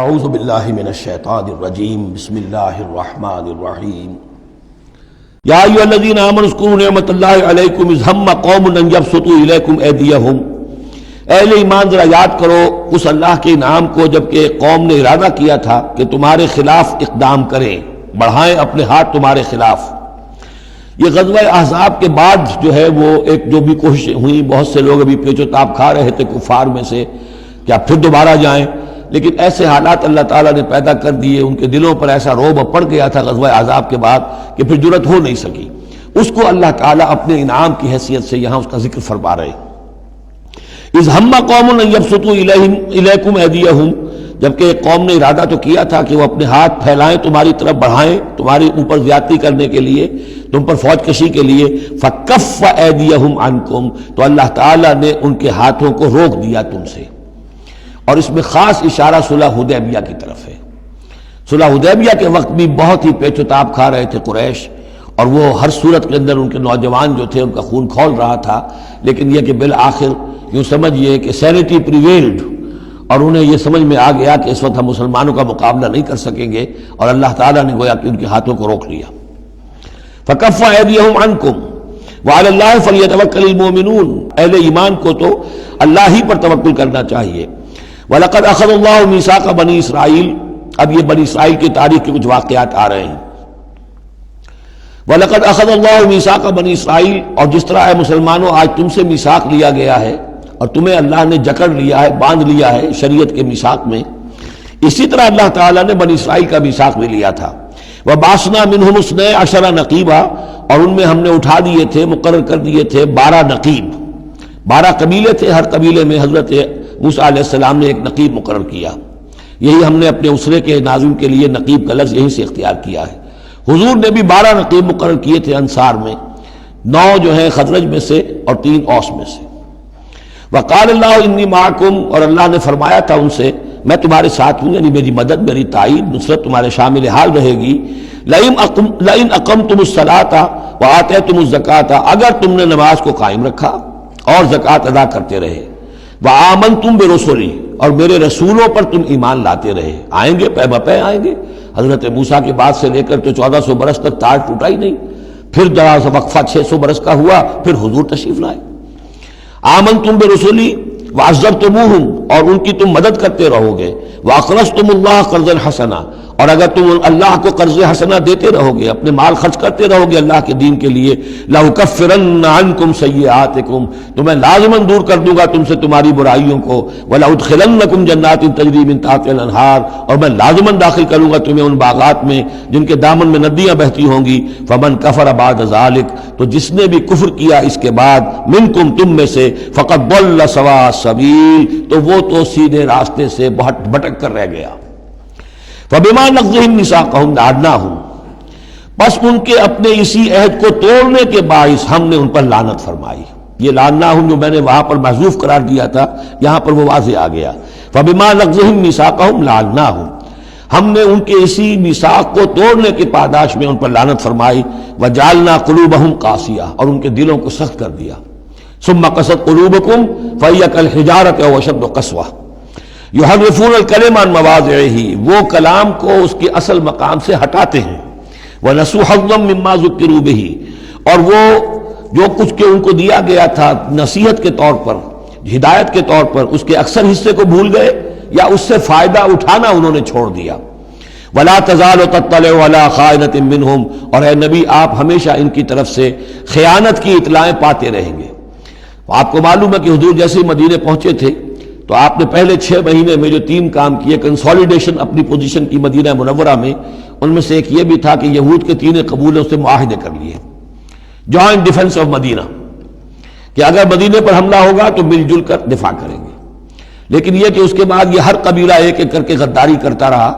اعوذ باللہ من الشیطان الرجیم بسم اللہ الرحمن الرحیم یا ایھا الذین آمنوا اذکروا نعمت اللہ علیکم اذ ہم قوم ان یبسطوا الیکم ایدیہم، اہل ایمان ذرا یاد کرو اس اللہ کے انعام کو جبکہ قوم نے ارادہ کیا تھا کہ تمہارے خلاف اقدام کریں، بڑھائیں اپنے ہاتھ تمہارے خلاف۔ یہ غزوہ احزاب کے بعد جو ہے وہ ایک جو بھی کوششیں ہوئیں، بہت سے لوگ ابھی پیچ و تاب کھا رہے تھے کفار میں سے کیا پھر دوبارہ جائیں، لیکن ایسے حالات اللہ تعالیٰ نے پیدا کر دیے، ان کے دلوں پر ایسا رعب پڑ گیا تھا غزوہ احزاب کے بعد کہ پھر جرأت ہو نہیں سکی۔ اس کو اللہ تعالیٰ اپنے انعام کی حیثیت سے یہاں اس کا ذکر فرما رہے ہیں۔ اذ ہم قوم ان یبسطوا الیکم ایدیہم، جبکہ ایک قوم نے ارادہ تو کیا تھا کہ وہ اپنے ہاتھ پھیلائیں تمہاری طرف، بڑھائیں تمہارے اوپر زیادتی کرنے کے لیے، تم پر فوج کشی کے لیے، فکف ایدیہم عنکم، تو اللہ تعالیٰ نے ان کے ہاتھوں کو روک دیا تم سے۔ اور اس میں خاص اشارہ صلح حدیبیہ کی طرف ہے۔ صلح حدیبیہ کے وقت بھی بہت ہی پیچ و تاب کھا رہے تھے قریش، اور وہ ہر صورت کے اندر ان کے نوجوان جو تھے ان کا خون کھول رہا تھا، لیکن یہ کہ بالآخر یوں سمجھئے کہ سینٹی پریویلڈ، اور انہیں یہ سمجھ میں آ گیا کہ اس وقت ہم مسلمانوں کا مقابلہ نہیں کر سکیں گے، اور اللہ تعالیٰ نے گویا کہ ان کے ہاتھوں کو روک لیا۔ فکف ایدیہم عنکم وعلی اللہ فلیتوکل المؤمنون، اہل ایمان کو تو اللہ ہی پر توکل کرنا چاہیے۔ وَلَقَدْ أَخَذَ اللَّهُ مِيثَاقَ بَنِي اسرائیل، اب یہ بنی اسرائیل کی تاریخ کے کچھ واقعات آ رہے ہیں۔ وَلَقَدْ أَخَذَ اللَّهُ مِيثَاقَ بَنِي اسرائیل، اور جس طرح اے مسلمانوں آج تم سے میثاق لیا گیا ہے اور تمہیں اللہ نے جکڑ لیا ہے، باندھ لیا ہے شریعت کے میثاق میں، اسی طرح اللہ تعالیٰ نے بنی اسرائیل کا میثاق بھی لیا تھا۔ وَبَعَثْنَا مِنْهُمُ اثْنَیْ عَشَرَ نَقِیبًا، اور ان میں ہم نے اٹھا دیے تھے، مقرر کر دیے تھے 12 نقیب، 12 قبیلے تھے، ہر قبیلے میں حضرت موسیٰ علیہ السلام نے ایک نقیب مقرر کیا۔ یہی ہم نے اپنے اسرے کے ناظم کے لیے نقیب کا لفظ یہیں سے اختیار کیا ہے۔ حضور نے بھی 12 نقیب مقرر کیے تھے انصار میں، 9 جو ہیں خزرج میں سے اور 3 اوس میں سے۔ وقال اللہ انی معکم، اور اللہ نے فرمایا تھا ان سے میں تمہارے ساتھ ہوں، یعنی میری مدد، میری تائید، نصرت تمہارے شامل حال رہے گی۔ لئن اقمتم الصلاۃ وآتیتم الزکاۃ، اگر تم نے نماز کو قائم رکھا اور زکوٰۃ ادا کرتے رہے، وآمنتم برسلی، اور میرے رسولوں پر تم ایمان لاتے رہے، آئیں گے پے بپے آئیں گے۔ حضرت موسیٰ کے بعد سے لے کر تو 1400 برس تک تاج ٹوٹا ہی نہیں، پھر ذرا سا وقفہ 600 برس کا ہوا، پھر حضور تشریف لائے۔ آمنتم برسلی وعزرتموہم، اور ان کی تم مدد کرتے رہو گے۔ واقرضتم اللہ قرضا حسنا، اور اگر تم اللہ کو قرض حسنا دیتے رہو گے، اپنے مال خرچ کرتے رہو گے اللہ کے دین کے لیے، لأکفرن عنکم سیئاتکم، تو میں لازماً دور کر دوں گا تم سے تمہاری برائیوں کو، ولأدخلنکم جنات تجری من تحتہا الانہار، اور میں لازماً داخل کروں گا تمہیں ان باغات میں جن کے دامن میں ندیاں بہتی ہوں گی۔ فمن کفر بعد ذلک، تو جس نے بھی کفر کیا اس کے بعد، منکم تم میں سے، فقد ضل سواء السبیل، تو وہ تو سیدھے راستے سے بہت بھٹک کر رہ گیا۔ فَبِمَا نَقْضِهِمْ مِيثَاقَهُمْ لَعَنَّاهُمْ، بس ان کے اپنے اسی عہد کو توڑنے کے باعث ہم نے ان پر لعنت فرمائی۔ یہ لعناہم جو میں نے وہاں پر محذوف قرار دیا تھا، یہاں پر وہ واضح آ گیا۔ فَبِمَا نَقْضِهِمْ مِيثَاقَهُمْ لَعَنَّاهُمْ، ہم نے ان کے اسی میثاق کو توڑنے کے پاداش میں ان پر لعنت فرمائی۔ وَجَعَلْنَا قُلُوبَهُمْ قَاسِيَةً، اور ان کے دلوں کو سخت کر دیا۔ ثُمَّ قَسَتْ قُلُوبُكُمْ فَهِيَ كَالْحِجَارَةِ أَوْ أَشَدُّ قَسْوَةً یحرفون الکلم عن مواضعہ، وہ کلام کو اس کے اصل مقام سے ہٹاتے ہیں۔ ونسوا حظا مما ذکروا بہ، اور وہ جو کچھ کہ ان کو دیا گیا تھا نصیحت کے طور پر، ہدایت کے طور پر، اس کے اکثر حصے کو بھول گئے یا اس سے فائدہ اٹھانا انہوں نے چھوڑ دیا۔ ولا تزال تطلع علی خائنۃ منہم، اور اے نبی آپ ہمیشہ ان کی طرف سے خیانت کی اطلاعیں پاتے رہیں گے۔ آپ کو معلوم ہے کہ حضور جیسے ہی مدینے پہنچے تھے تو آپ نے پہلے 6 مہینے میں جو 3 کام کیے، کنسولیڈیشن اپنی پوزیشن کی مدینہ منورہ میں، ان میں سے ایک یہ بھی تھا کہ یہود کے 3 قبیلوں سے معاہدے کر لیے، جوائنٹ ڈیفنس آف مدینہ، کہ اگر مدینے پر حملہ ہوگا تو مل جل کر دفاع کریں گے۔ لیکن یہ کہ اس کے بعد یہ ہر قبیلہ ایک ایک کر کے غداری کرتا رہا،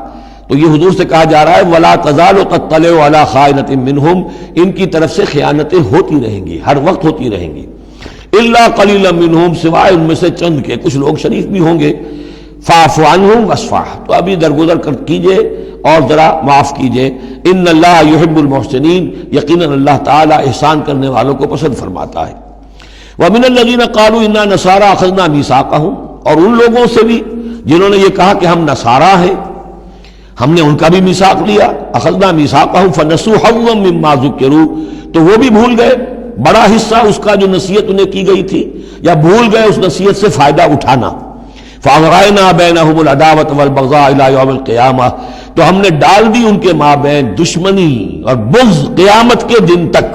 تو یہ حضور سے کہا جا رہا ہے وَلَا تَزَالُ تَطَّلِعُ عَلَىٰ خَائِنَةٍ مِّنْهُمْ، ان کی طرف سے خیانتیں ہوتی رہیں گی، ہر وقت ہوتی رہیں گی۔ الا قلیلا منہم، سوائے ان میں سے چند کے، کچھ لوگ شریف بھی ہوں گے۔ فاعف عنہم واصفح، تو ابھی درگزر کر کیجئے اور ذرا معاف کیجئے۔ ان اللہ یحب المحسنین، یقیناً اللہ تعالی احسان کرنے والوں کو پسند فرماتا ہے۔ ومن الذین قالوا انا نصارى اخذنا میثاقهم، اور ان لوگوں سے بھی جنہوں نے یہ کہا کہ ہم نصارا ہیں، ہم نے ان کا بھی میثاق لیا، اخذنا میثاقہم فنسوا حظا مما ذکروا، تو وہ بھی بھول گئے بڑا حصہ اس کا جو نصیحت انہیں کی گئی تھی، یا بھول گئے اس نصیحت سے فائدہ اٹھانا۔ فَأَغْرَيْنَا بَيْنَهُمُ الْعَدَاوَةَ وَالْبَغْضَاءَ إِلَى يَوْمِ الْقِيَامَةِ، تو ہم نے ڈال دی ان کے مابین دشمنی اور بغض قیامت کے دن تک۔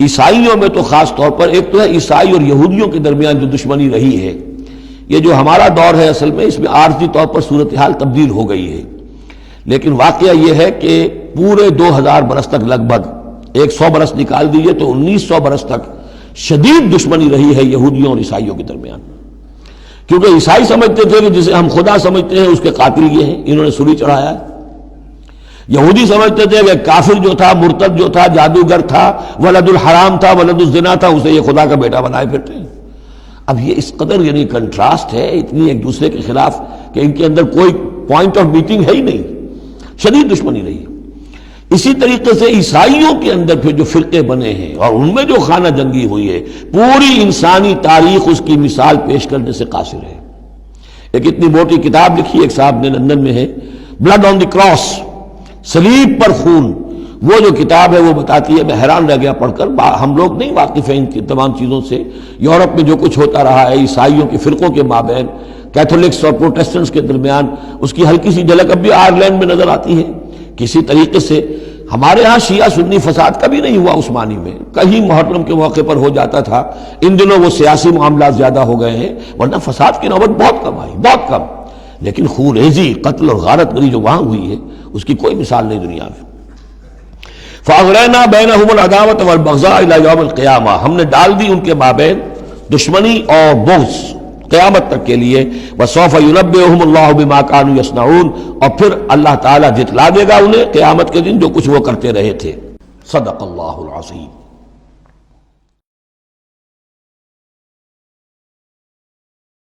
عیسائیوں میں تو خاص طور پر ایک تو ہے عیسائی اور یہودیوں کے درمیان جو دشمنی رہی ہے، یہ جو ہمارا دور ہے اصل میں اس میں عارضی طور پر صورتحال تبدیل ہو گئی ہے، لیکن واقعہ یہ ہے کہ پورے 2000 برس تک، لگ بھگ 100 برس نکال دیجئے تو 1900 برس تک شدید دشمنی رہی ہے یہودیوں اور عیسائیوں کے درمیان، کیونکہ عیسائی سمجھتے تھے کہ جسے ہم خدا سمجھتے ہیں اس کے قاتل یہ ہیں، انہوں نے سولی چڑھایا ہے۔ یہودی سمجھتے تھے کہ کافر جو تھا، مرتد جو تھا، جادوگر تھا، ولد الحرام تھا، ولد الزنا تھا، اسے یہ خدا کا بیٹا بنائے پھرتے ہیں۔ اب یہ اس قدر یعنی کنٹراسٹ ہے اتنی ایک دوسرے کے خلاف کہ ان کے اندر کوئی پوائنٹ آف میٹنگ ہے ہی نہیں، شدید دشمنی رہی۔ اسی طریقے سے عیسائیوں کے اندر پھر جو فرقے بنے ہیں اور ان میں جو خانہ جنگی ہوئی ہے، پوری انسانی تاریخ اس کی مثال پیش کرنے سے قاصر ہے۔ ایک اتنی موٹی کتاب لکھی ایک صاحب نے، لندن میں ہے، بلڈ آن دی کراس، صلیب پر خون، وہ جو کتاب ہے وہ بتاتی ہے، میں حیران رہ گیا پڑھ کر، ہم لوگ نہیں واقف ہیں ان کی تمام چیزوں سے، یورپ میں جو کچھ ہوتا رہا ہے عیسائیوں کے فرقوں کے مابین، کیتھولکس اور پروٹیسٹنٹس کے درمیان، اس کی ہلکی سی جھلک اب بھی آئرلینڈ میں نظر آتی ہے۔ کسی طریقے سے ہمارے ہاں شیعہ سنی فساد کبھی نہیں ہوا عثمانی میں، کہیں محرم کے موقع پر ہو جاتا تھا، ان دنوں وہ سیاسی معاملات زیادہ ہو گئے ہیں، ورنہ فساد کی نوبت بہت کم آئی، بہت کم، لیکن خون ریزی، قتل اور غارت گری جو وہاں ہوئی ہے اس کی کوئی مثال نہیں دنیا میں۔ فَأَغْرَيْنَا بَيْنَهُمُ الْعَدَاوَةَ وَالْبَغْضَاءَ إِلَى يَوْمِ الْقِيَامَةِ، ہم نے ڈال دی ان کے مابین دشمنی اور بغض قیامت تک کے لیے۔ وَسَوْفَ يُنَبِّئُهُمُ اللَّهُ بِمَا كَانُوا يَصْنَعُونَ، اور پھر اللہ تعالیٰ جتلا دے گا انہیں قیامت کے دن جو کچھ وہ کرتے رہے تھے۔ صدق اللہ العظیم۔